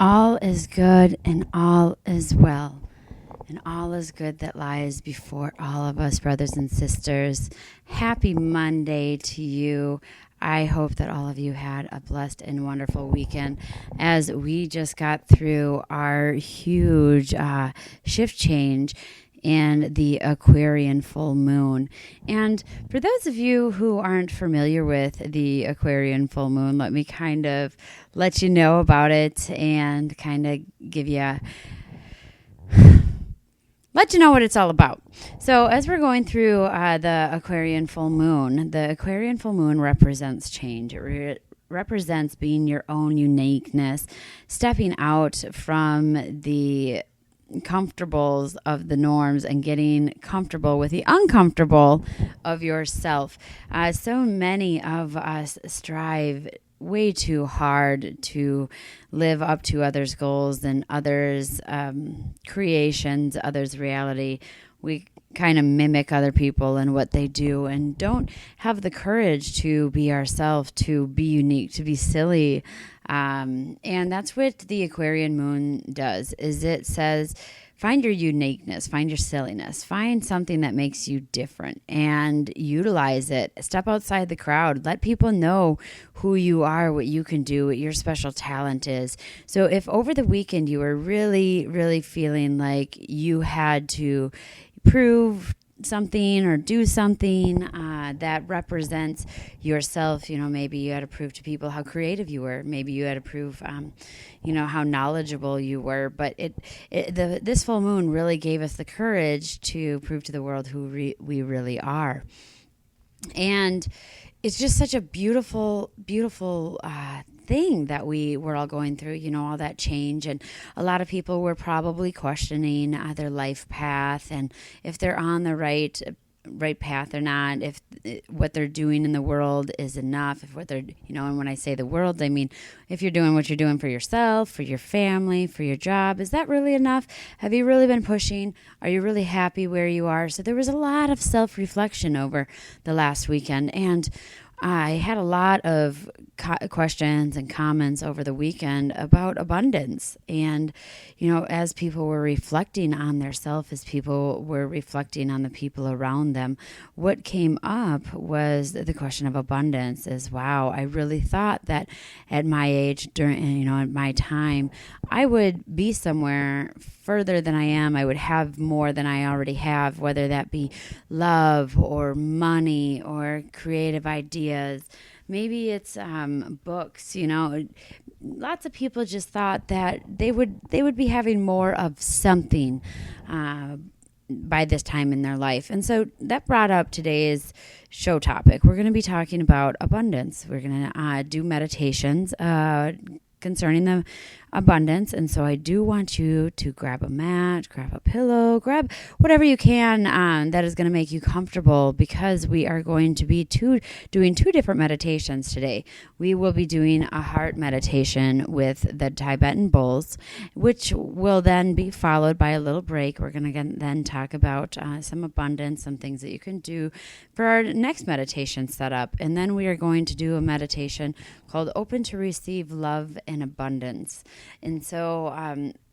All is good and all is well. And all is good that lies before all of us, brothers and sisters. Happy Monday to you. I hope that all of you had a blessed and wonderful weekend as we just got through our huge shift change in the Aquarian full moon. And for those of you who aren't familiar with the Aquarian full moon, let me kind of let you know about it and kind of give you let you know what it's all about. So as we're going through the Aquarian full moon represents change. It represents being your own uniqueness, stepping out from the comfortables of the norms and getting comfortable with the uncomfortable of yourself. So many of us strive way too hard to live up to others' goals and others' creations, others' reality. We kind of mimic other people and what they do and don't have the courage to be ourselves, to be unique, to be silly. And that's what the Aquarian moon does, is it says, find your uniqueness, find your silliness, find something that makes you different and utilize it. Step outside the crowd. Let people know who you are, what you can do, what your special talent is. So if over the weekend you were really, really feeling like you had to prove something or do something that represents yourself, maybe you had to prove to people how creative you were. Maybe you had to prove, how knowledgeable you were. But this full moon really gave us the courage to prove to the world who we really are. And it's just such a beautiful, beautiful thing that we were all going through, all that change. And a lot of people were probably questioning their life path and if they're on the right path or not, if what they're doing in the world is enough, if what they're, and when I say the world, I mean, if you're doing what you're doing for yourself, for your family, for your job, is that really enough? Have you really been pushing? Are you really happy where you are? So there was a lot of self-reflection over the last weekend, and I had a lot of questions and comments over the weekend about abundance. And, as people were reflecting on their self, as people were reflecting on the people around them, what came up was the question of abundance is, wow, I really thought that at my age, during, at my time, I would be somewhere further than I am. I would have more than I already have, whether that be love or money or creative ideas. Maybe it's books, Lots of people just thought that they would be having more of something by this time in their life. And so that brought up today's show topic. We're going to be talking about abundance. We're going to do meditations concerning the abundance. And so I do want you to grab a mat, grab a pillow, grab whatever you can that is going to make you comfortable, because we are going to be doing two different meditations today. We will be doing a heart meditation with the Tibetan bowls, which will then be followed by a little break. We're going to then talk about some abundance, some things that you can do for our next meditation setup. And then we are going to do a meditation called Open to Receive Love and Abundance. And so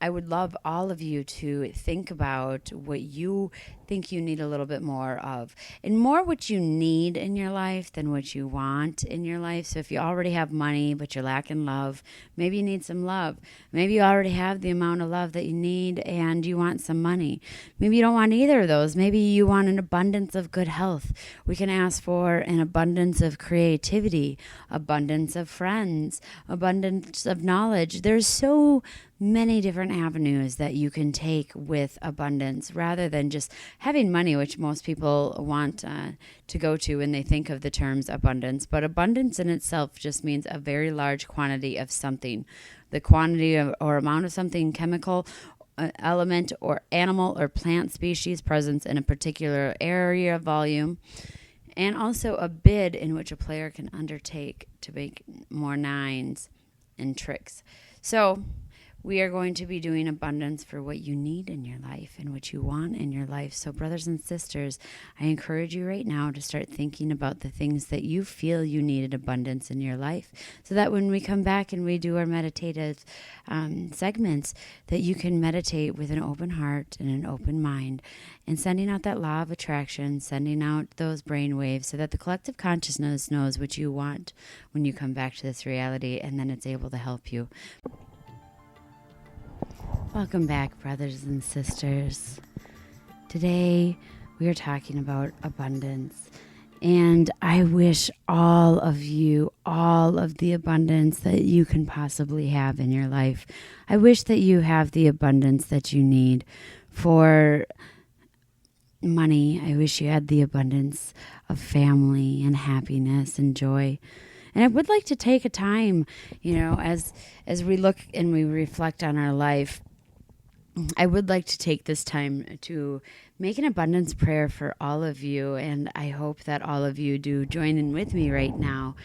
I would love all of you to think about what you think you need a little bit more of, and more what you need in your life than what you want in your life. So if you already have money but you're lacking love, maybe you need some love. Maybe you already have the amount of love that you need and you want some money. Maybe you don't want either of those. Maybe you want an abundance of good health. We can ask for an abundance of creativity, abundance of friends, abundance of knowledge. There's so many different avenues that you can take with abundance, rather than just having money, which most people want to go to when they think of the terms abundance. But abundance in itself just means a very large quantity of something. The quantity of, or amount of something, chemical, element, or animal or plant species presence in a particular area of volume, and also a bid in which a player can undertake to make more nines and tricks. So We are going to be doing abundance for what you need in your life and what you want in your life. So, brothers and sisters, I encourage you right now to start thinking about the things that you feel you needed abundance in your life, so that when we come back and we do our meditative segments, that you can meditate with an open heart and an open mind, and sending out that law of attraction, sending out those brain waves, so that the collective consciousness knows what you want when you come back to this reality, and then it's able to help you. Welcome back, brothers and sisters. Today, we are talking about abundance. And I wish all of you all of the abundance that you can possibly have in your life. I wish that you have the abundance that you need for money. I wish you had the abundance of family and happiness and joy. And I would like to take a time, as we look and we reflect on our life, I would like to take this time to make an abundance prayer for all of you, and I hope that all of you do join in with me right now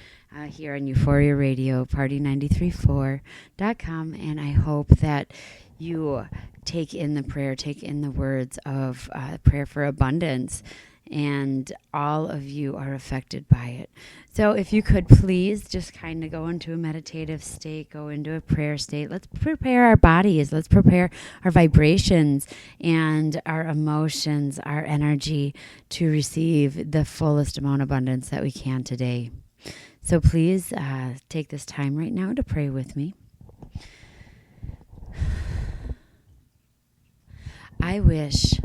here on Euphoria Radio, party934.com, and I hope that you take in the prayer, take in the words of prayer for abundance, and all of you are affected by it. So if you could please just kind of go into a meditative state, go into a prayer state. Let's prepare our bodies. Let's prepare our vibrations and our emotions, our energy to receive the fullest amount of abundance that we can today. So please take this time right now to pray with me. I wish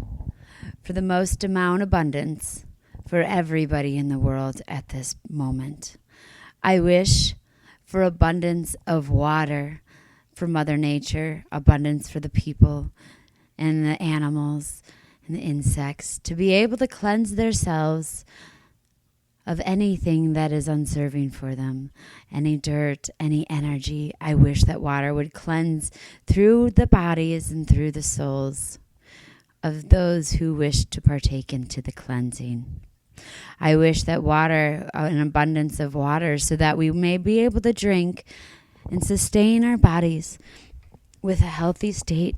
for the most amount of abundance for everybody in the world at this moment. I wish for abundance of water for Mother Nature, abundance for the people and the animals and the insects to be able to cleanse themselves of anything that is unserving for them, any dirt, any energy. I wish that water would cleanse through the bodies and through the souls of those who wish to partake into the cleansing. I wish that water, an abundance of water, so that we may be able to drink and sustain our bodies with a healthy state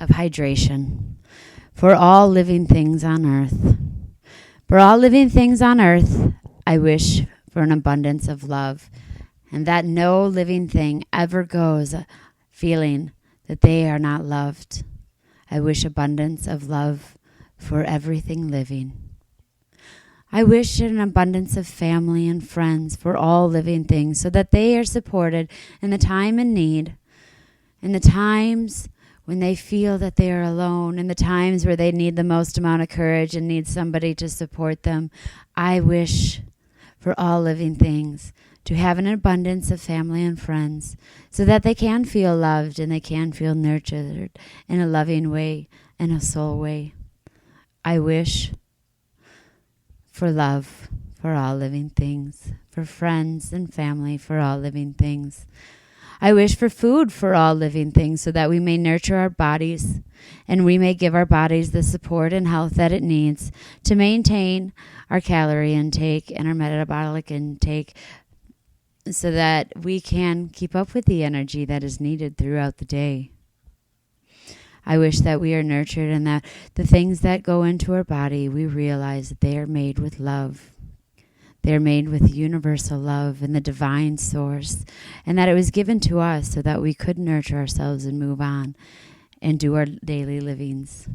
of hydration for all living things on earth. For all living things on earth, I wish for an abundance of love, and that no living thing ever goes feeling that they are not loved. I wish abundance of love for everything living. I wish an abundance of family and friends for all living things, so that they are supported in the time of need, in the times when they feel that they are alone, in the times where they need the most amount of courage and need somebody to support them. I wish for all living things to have an abundance of family and friends, so that they can feel loved and they can feel nurtured in a loving way, in a soul way. I wish for love for all living things, for friends and family for all living things. I wish for food for all living things, so that we may nurture our bodies and we may give our bodies the support and health that it needs to maintain our calorie intake and our metabolic intake, so that we can keep up with the energy that is needed throughout the day. I wish that we are nurtured and that the things that go into our body, we realize that they are made with love. They're made with universal love and the divine source, and that it was given to us so that we could nurture ourselves and move on and do our daily livings.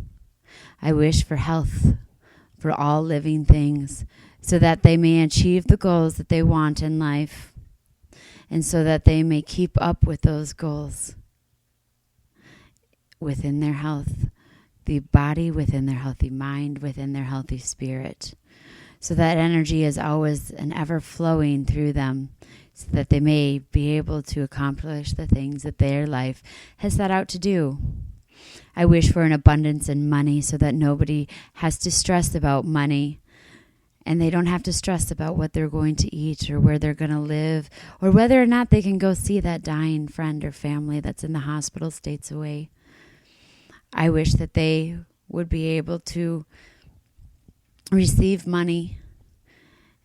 I wish for health for all living things, so that they may achieve the goals that they want in life, and so that they may keep up with those goals within their health, the body within their healthy mind, within their healthy spirit, so that energy is always and ever flowing through them, so that they may be able to accomplish the things that their life has set out to do. I wish for an abundance in money, so that nobody has to stress about money, and they don't have to stress about what they're going to eat or where they're going to live, or whether or not they can go see that dying friend or family that's in the hospital states away. I wish that they would be able to receive money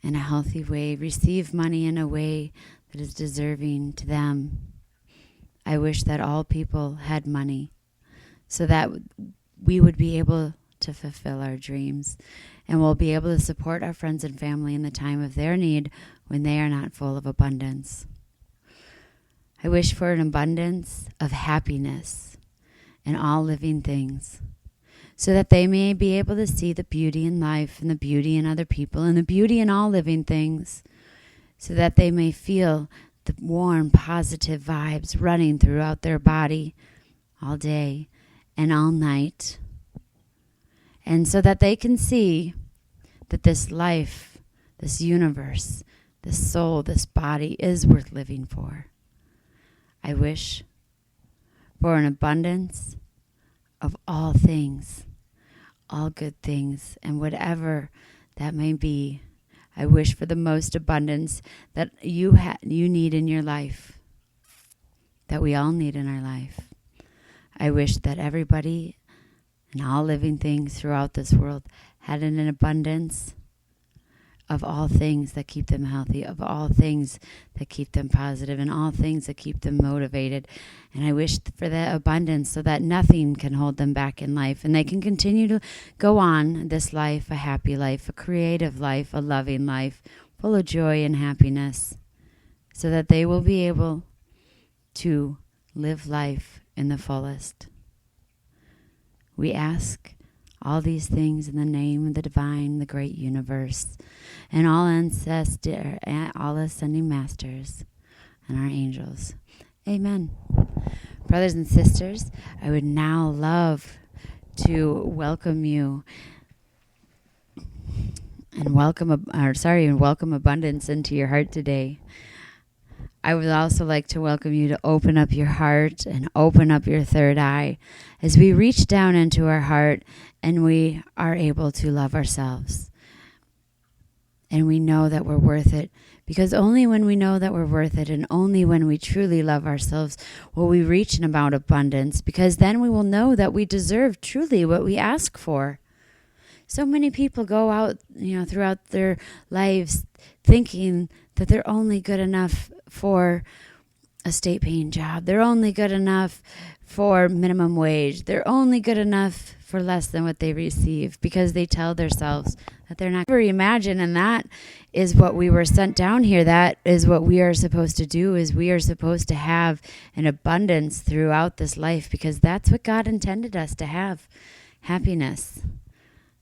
in a healthy way, receive money in a way that is deserving to them I wish that all people had money so that we would be able to fulfill our dreams, and we'll be able to support our friends and family in the time of their need when they are not full of abundance. I wish for an abundance of happiness in all living things, so that they may be able to see the beauty in life and the beauty in other people and the beauty in all living things, so that they may feel the warm, positive vibes running throughout their body all day and all night. And so that they can see that this life, this universe, this soul, this body is worth living for. I wish for an abundance of all things, all good things, and whatever that may be. I wish for the most abundance that you need in your life, that we all need in our life. I wish that everybody and all living things throughout this world had an abundance of all things that keep them healthy, of all things that keep them positive, and all things that keep them motivated. And I wish for that abundance so that nothing can hold them back in life, and they can continue to go on this life, a happy life, a creative life, a loving life, full of joy and happiness, so that they will be able to live life in the fullest. We ask all these things in the name of the divine, the great universe, and all ancestors, all ascending masters, and our angels. Amen. Brothers and sisters, I would now love to welcome you and welcome abundance into your heart today. I would also like to welcome you to open up your heart and open up your third eye as we reach down into our heart and we are able to love ourselves. And we know that we're worth it, because only when we know that we're worth it and only when we truly love ourselves will we reach an amount of abundance, because then we will know that we deserve truly what we ask for. So many people go out, throughout their lives thinking that they're only good enough for a state-paying job. They're only good enough for minimum wage. They're only good enough for less than what they receive, because they tell themselves that they're not. Imagine, and that is what we were sent down here. That is what we are supposed to do, is we are supposed to have an abundance throughout this life, because that's what God intended us to have, happiness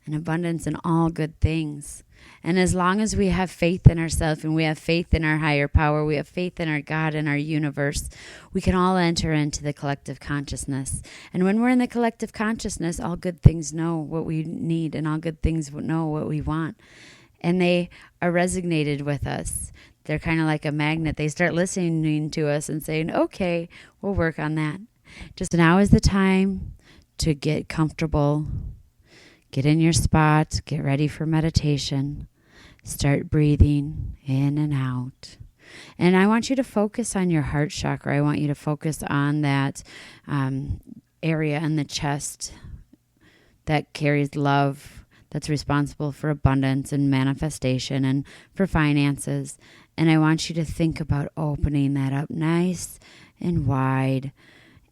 and abundance in all good things. And as long as we have faith in ourselves and we have faith in our higher power, we have faith in our God and our universe, we can all enter into the collective consciousness. And when we're in the collective consciousness, all good things know what we need and all good things know what we want. And they are resonated with us. They're kind of like a magnet. They start listening to us and saying, okay, we'll work on that. Just now is the time to get comfortable. Get in your spot, get ready for meditation, start breathing in and out. And I want you to focus on your heart chakra. I want you to focus on that area in the chest that carries love, that's responsible for abundance and manifestation and for finances. And I want you to think about opening that up nice and wide,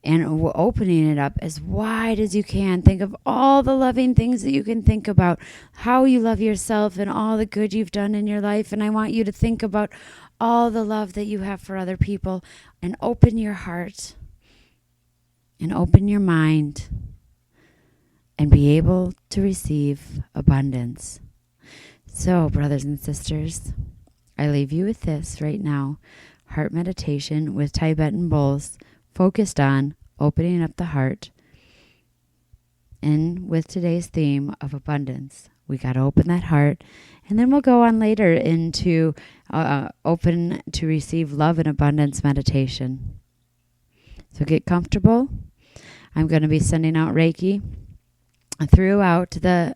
and opening it up as wide as you can. Think of all the loving things that you can think about, how you love yourself and all the good you've done in your life. And I want you to think about all the love that you have for other people, and open your heart and open your mind and be able to receive abundance. So, brothers and sisters, I leave you with this right now. Heart meditation with Tibetan bowls, focused on opening up the heart. And with today's theme of abundance, we got to open that heart. And then we'll go on later into open to receive love and abundance meditation. So get comfortable. I'm going to be sending out Reiki throughout the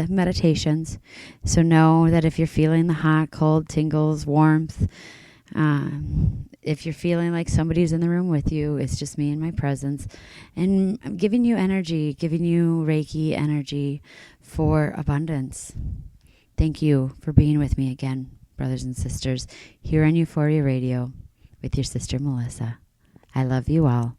meditations. So know that if you're feeling the hot, cold, tingles, warmth, if you're feeling like somebody's in the room with you, it's just me and my presence. And I'm giving you energy, giving you Reiki energy for abundance. Thank you for being with me again, brothers and sisters, here on Euphoria Radio with your sister Melissa. I love you all.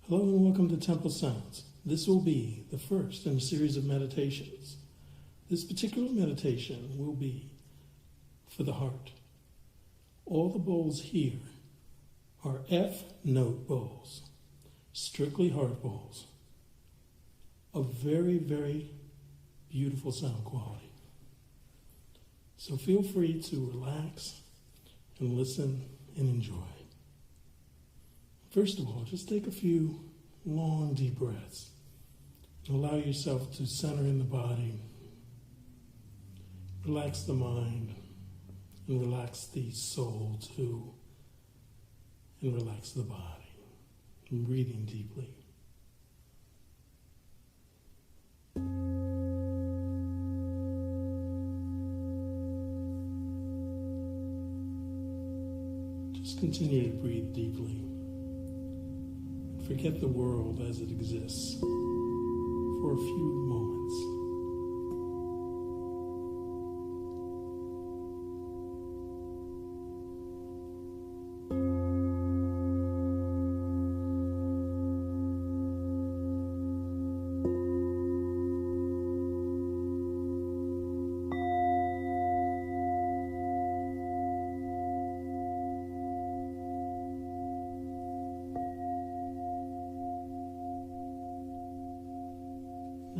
Hello and welcome to Temple Sounds. This will be the first in a series of meditations. This particular meditation will be for the heart. All the bowls here are F note bowls, strictly heart bowls, of very, very beautiful sound quality. So feel free to relax and listen and enjoy. First of all, just take a few long, deep breaths. Allow yourself to center in the body. Relax the mind and relax the soul too. And relax the body. And breathing deeply. Just continue to breathe deeply. Forget the world as it exists for a few moments.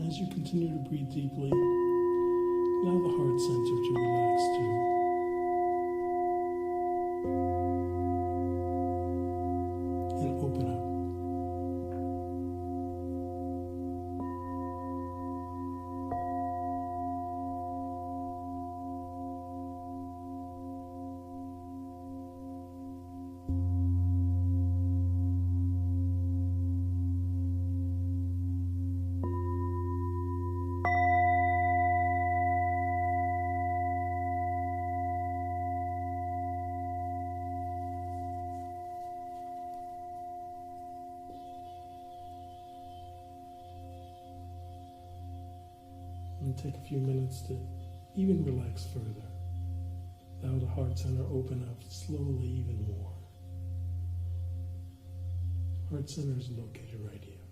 As you continue to breathe deeply, allow the heart center to relax too. And open up. And take a few minutes to even relax further. Allow the heart center open up slowly even more. Heart center is located right here.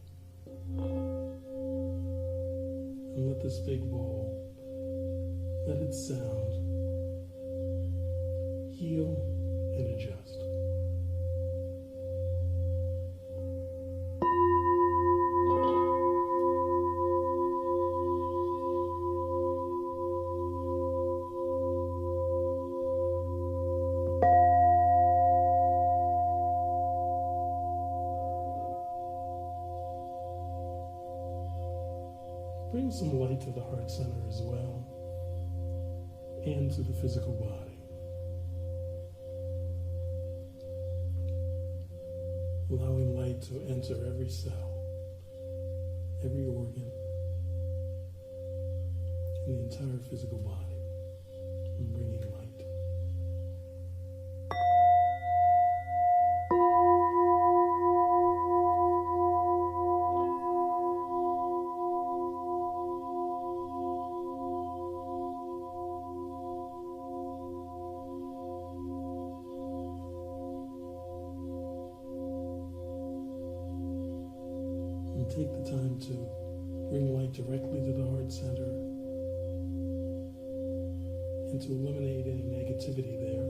And let this big bowl, let it sound, heal and adjust. Bring some light to the heart center as well, and to the physical body. Allowing light to enter every cell, every organ, and the entire physical body, and bringing light. And take the time to bring light directly to the heart center and to eliminate any negativity there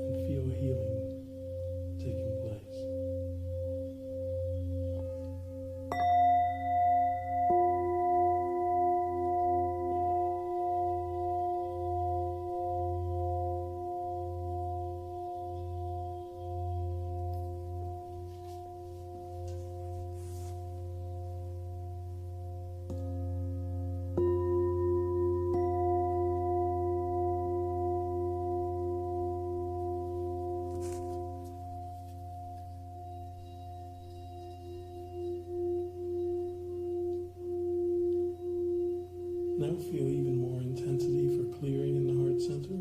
and feel healing taking place. Now feel even more intensity for clearing in the heart center.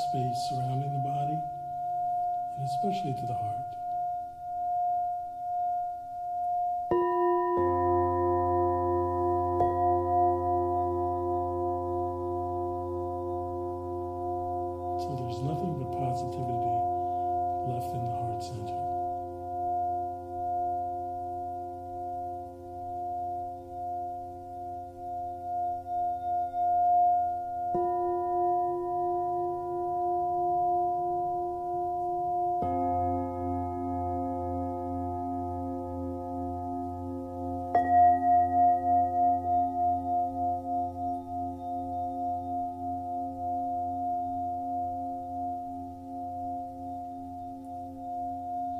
space surrounding the body, and especially to the heart. So there's nothing but positivity left in the heart center.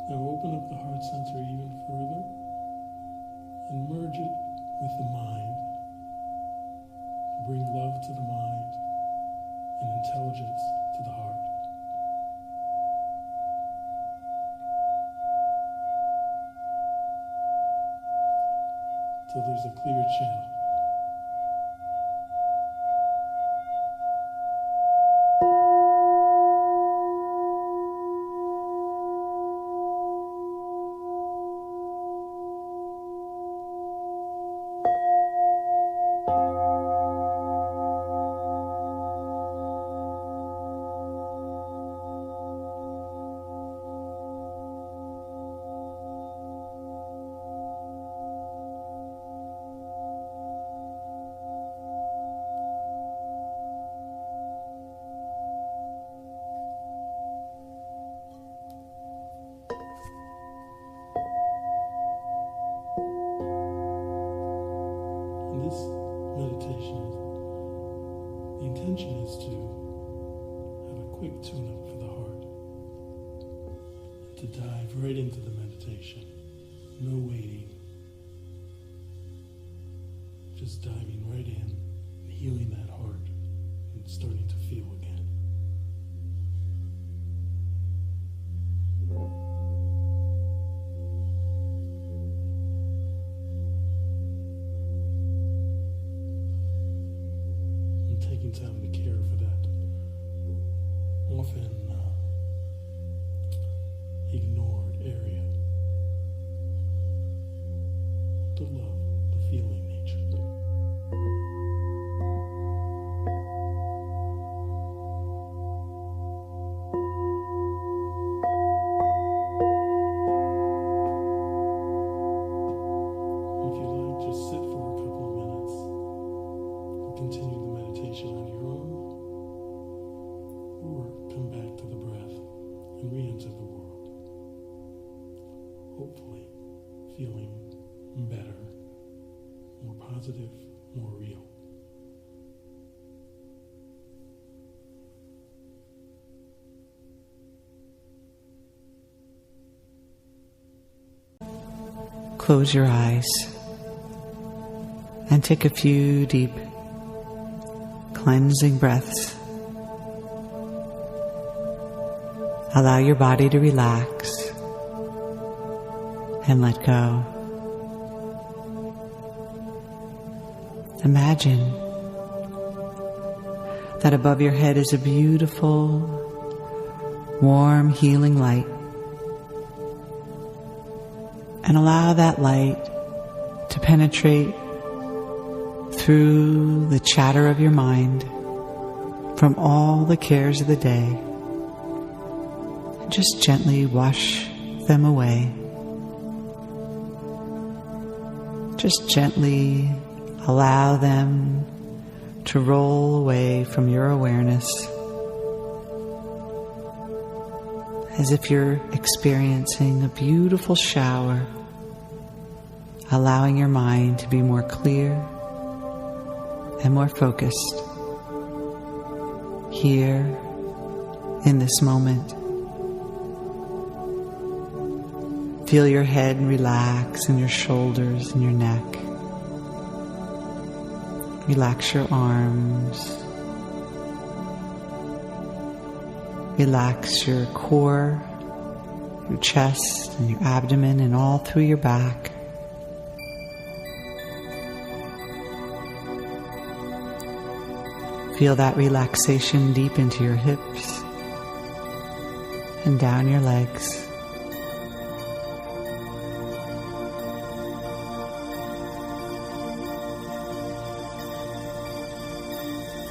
Now open up the heart center even further and merge it with the mind. Bring love to the mind and intelligence to the heart. Till there's a clear channel. This meditation, the intention is to have a quick tune-up for the heart, to dive right into the meditation, no waiting, just diving right in, and healing that heart, and starting to feel again. Taking time to care for that often ignored area. The love, the feeling nature. If you like, just sit for a couple of minutes and continue the meditation on your own, or come back to the breath and re-enter the world, hopefully feeling better, more positive, more real. Close your eyes and take a few deep cleansing breaths. Allow your body to relax and let go. Imagine that above your head is a beautiful, warm, healing light. And allow that light to penetrate through the chatter of your mind from all the cares of the day. And just gently wash them away. Just gently allow them to roll away from your awareness, as if you're experiencing a beautiful shower, allowing your mind to be more clear and more focused here in this moment. Feel your head relax and your shoulders and your neck. Relax your arms. Relax your core, your chest and your abdomen and all through your back. Feel that relaxation deep into your hips and down your legs.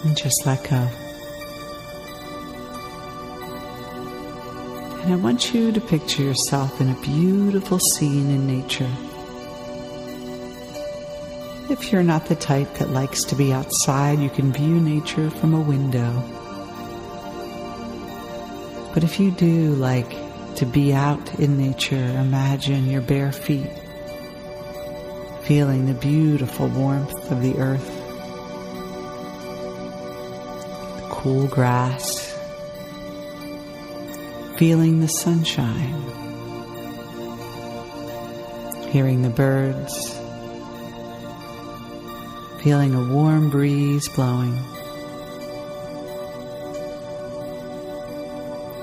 And just let go. And I want you to picture yourself in a beautiful scene in nature. If you're not the type that likes to be outside, you can view nature from a window. But if you do like to be out in nature, imagine your bare feet, feeling the beautiful warmth of the earth, the cool grass, feeling the sunshine, hearing the birds, feeling a warm breeze blowing.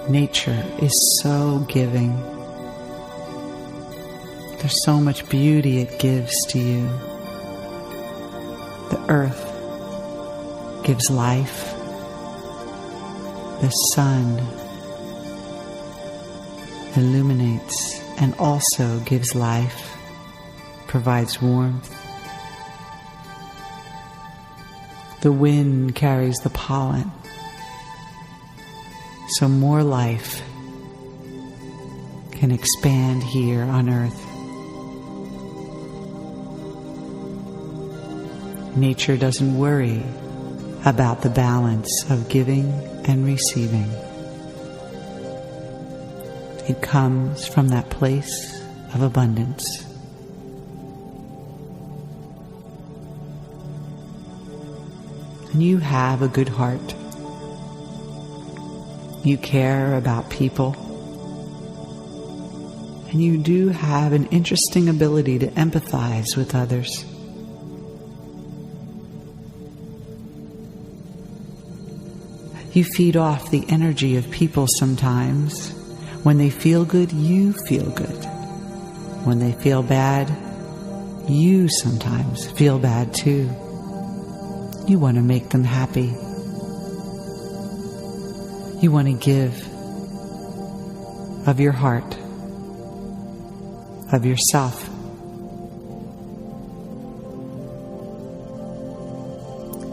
Nature is so giving. There's so much beauty it gives to you. The earth gives life. The sun illuminates and also gives life, provides warmth. The wind carries the pollen, so more life can expand here on earth. Nature doesn't worry about the balance of giving and receiving. It comes from that place of abundance. And you have a good heart. You care about people. And you do have an interesting ability to empathize with others. You feed off the energy of people sometimes. When they feel good, you feel good. When they feel bad, you sometimes feel bad too. You want to make them happy. You want to give of your heart, of yourself.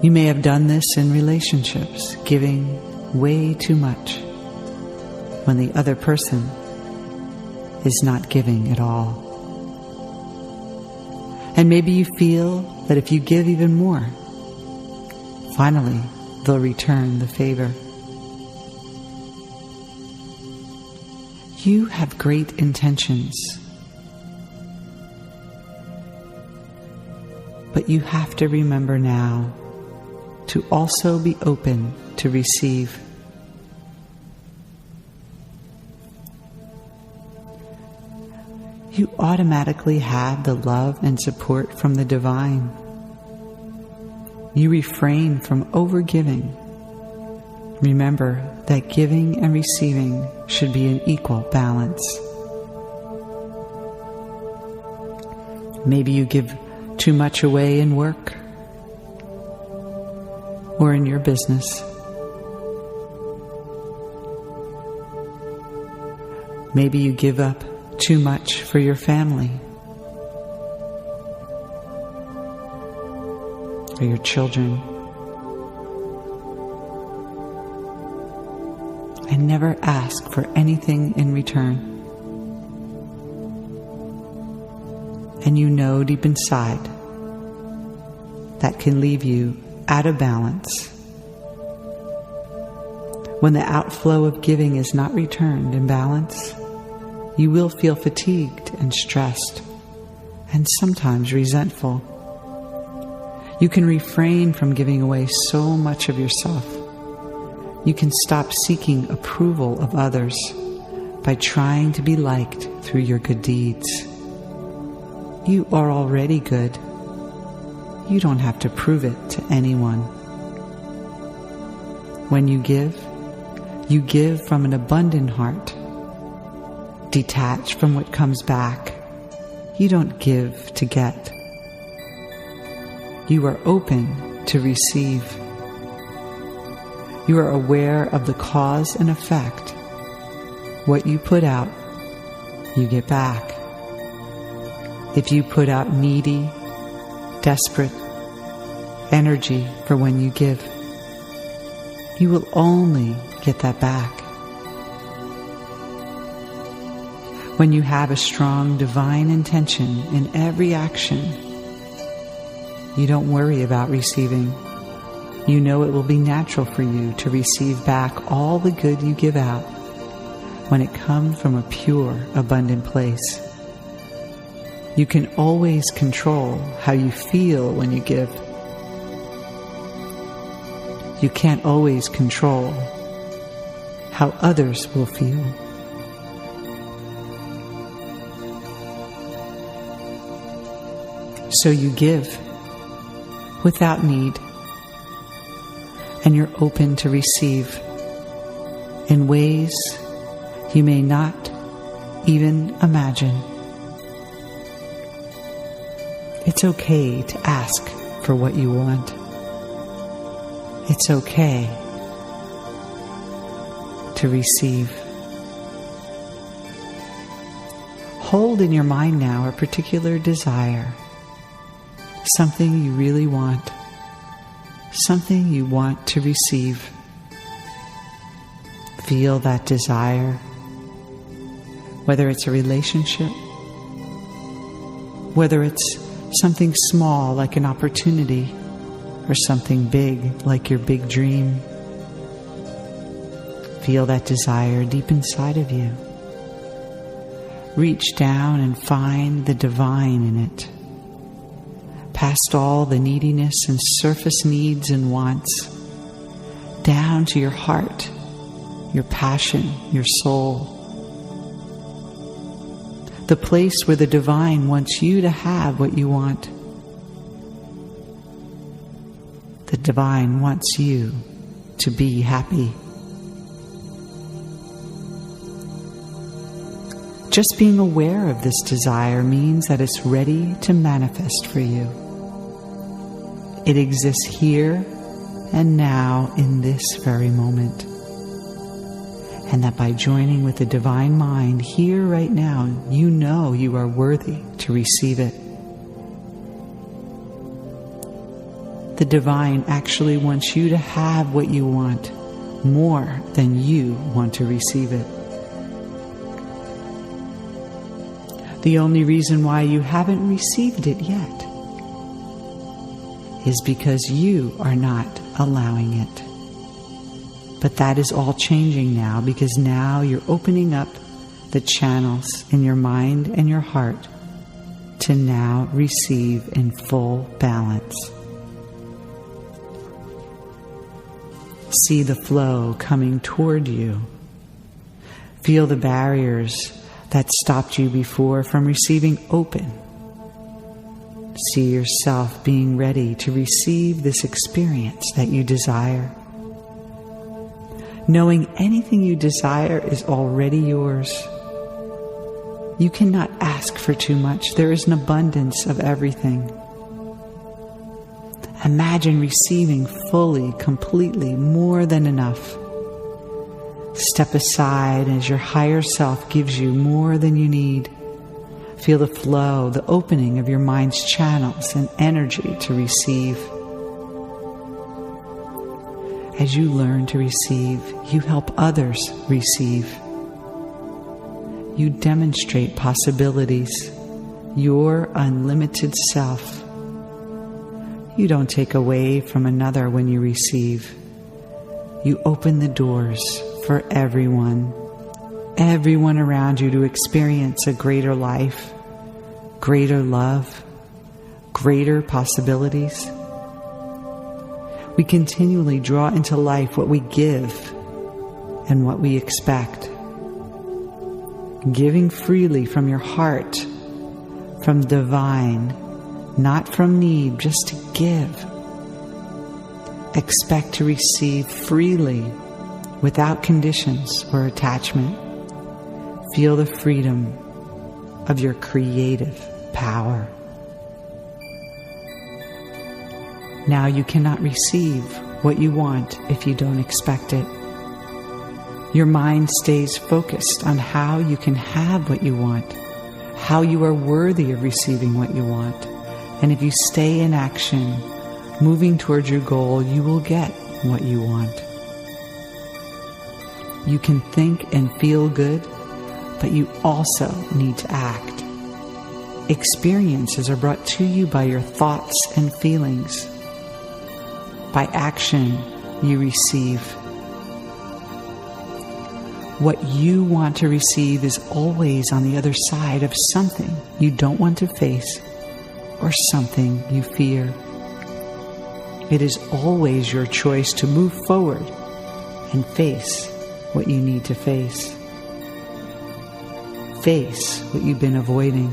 You may have done this in relationships, giving way too much when the other person is not giving at all. And maybe you feel that if you give even more, finally they'll return the favor. You have great intentions, but you have to remember now to also be open to receive. You automatically have the love and support from the divine. You refrain from overgiving. Remember that giving and receiving should be an equal balance. Maybe you give too much away in work or in your business. Maybe you give up too much for your family or your children. And never ask for anything in return. And you know deep inside that can leave you out of balance. When the outflow of giving is not returned in balance, you will feel fatigued and stressed, and sometimes resentful. You can refrain from giving away so much of yourself. You can stop seeking approval of others by trying to be liked through your good deeds. You are already good. You don't have to prove it to anyone. When you give from an abundant heart, detached from what comes back. You don't give to get. You are open to receive. You are aware of the cause and effect What you put out, you get back. If you put out needy, desperate energy for when you give, you will only get that back. When you have a strong divine intention in every action, you don't worry about receiving. You know it will be natural for you to receive back all the good you give out when it comes from a pure, abundant place. You can always control how you feel when you give. You can't always control how others will feel. So you give without need, and you're open to receive in ways you may not even imagine. It's okay to ask for what you want. It's okay to receive. Hold in your mind now a particular desire, something you really want, something you want to receive. Feel that desire, whether it's a relationship, whether it's something small like an opportunity, or something big like your big dream. Feel that desire deep inside of you. Reach down and find the divine in it. Past all the neediness and surface needs and wants, down to your heart, your passion, your soul. The place where the divine wants you to have what you want. The divine wants you to be happy. Just being aware of this desire means that it's ready to manifest for you. It exists here and now in this very moment. And that by joining with the divine mind here right now, you know you are worthy to receive it. The divine actually wants you to have what you want more than you want to receive it. The only reason why you haven't received it yet is because you are not allowing it. But that is all changing now, because now you're opening up the channels in your mind and your heart to now receive in full balance. See the flow coming toward you. Feel the barriers that stopped you before from receiving open. See yourself being ready to receive this experience that you desire. Knowing anything you desire is already yours. You cannot ask for too much. There is an abundance of everything. Imagine receiving fully, completely, more than enough. Step aside as your higher self gives you more than you need. Feel the flow, the opening of your mind's channels and energy to receive. As you learn to receive, you help others receive. You demonstrate possibilities, your unlimited self. You don't take away from another when you receive. You open the doors for everyone around you to experience a greater life, greater love, greater possibilities. We continually draw into life what we give and what we expect. Giving freely from your heart, from divine, not from need, just to give. Expect to receive freely, without conditions or attachment. Feel the freedom of your creative power. Now you cannot receive what you want if you don't expect it. Your mind stays focused on how you can have what you want, how you are worthy of receiving what you want. And if you stay in action, moving towards your goal, you will get what you want. You can think and feel good, but you also need to act. Experiences are brought to you by your thoughts and feelings. By action, you receive. What you want to receive is always on the other side of something you don't want to face or something you fear. It is always your choice to move forward and face what you need to face. Face what you've been avoiding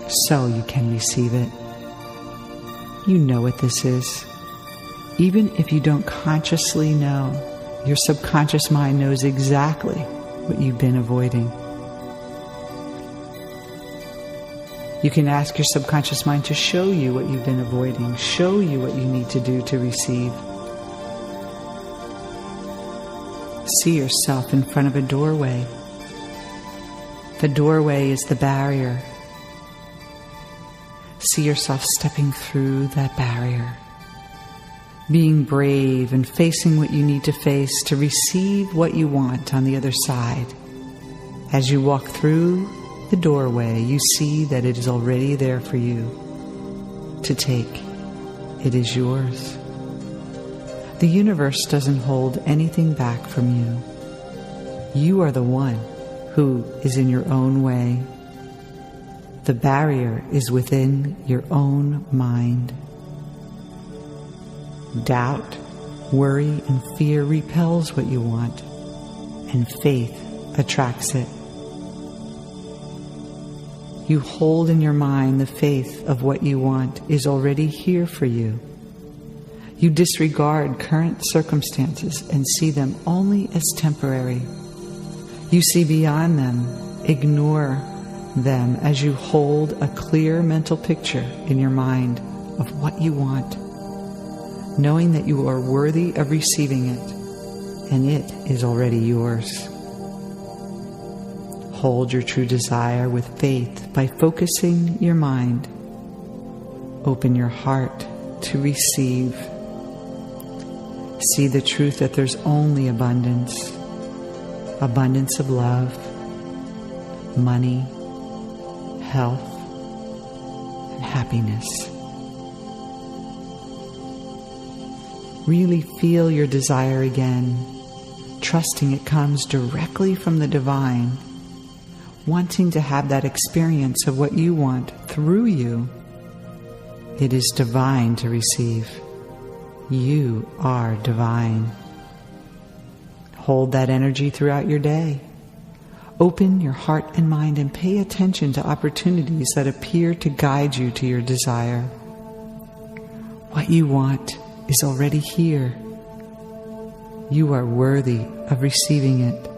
so you can receive it. You know what this is. Even if you don't consciously know, your subconscious mind knows exactly what you've been avoiding. You can ask your subconscious mind to show you what you've been avoiding, show you what you need to do to receive. See yourself in front of a doorway. The doorway is the barrier. See yourself stepping through that barrier, being brave and facing what you need to face to receive what you want on the other side. As you walk through the doorway, you see that it is already there for you to take. It is yours. The universe doesn't hold anything back from you. You are the one who is in your own way. The barrier is within your own mind. Doubt, worry, and fear repels what you want, and faith attracts it. You hold in your mind the faith of what you want is already here for you. You disregard current circumstances and see them only as temporary. You see beyond them, ignore them as you hold a clear mental picture in your mind of what you want, knowing that you are worthy of receiving it, and it is already yours. Hold your true desire with faith by focusing your mind. Open your heart to receive. See the truth that there's only abundance. Abundance of love, money, health, and happiness. Really feel your desire again, trusting it comes directly from the divine, wanting to have that experience of what you want through you. It is divine to receive. You are divine. Hold that energy throughout your day. Open your heart and mind and pay attention to opportunities that appear to guide you to your desire. What you want is already here. You are worthy of receiving it.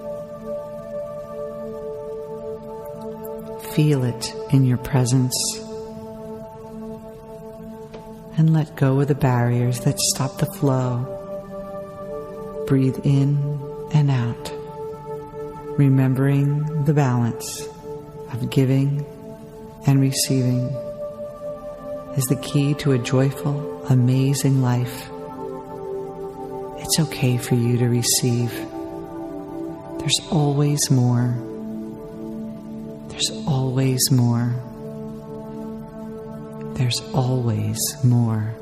Feel it in your presence. And let go of the barriers that stop the flow. Breathe in and out, remembering the balance of giving and receiving is the key to a joyful, amazing life. It's okay for you to receive. There's always more. There's always more. There's always more.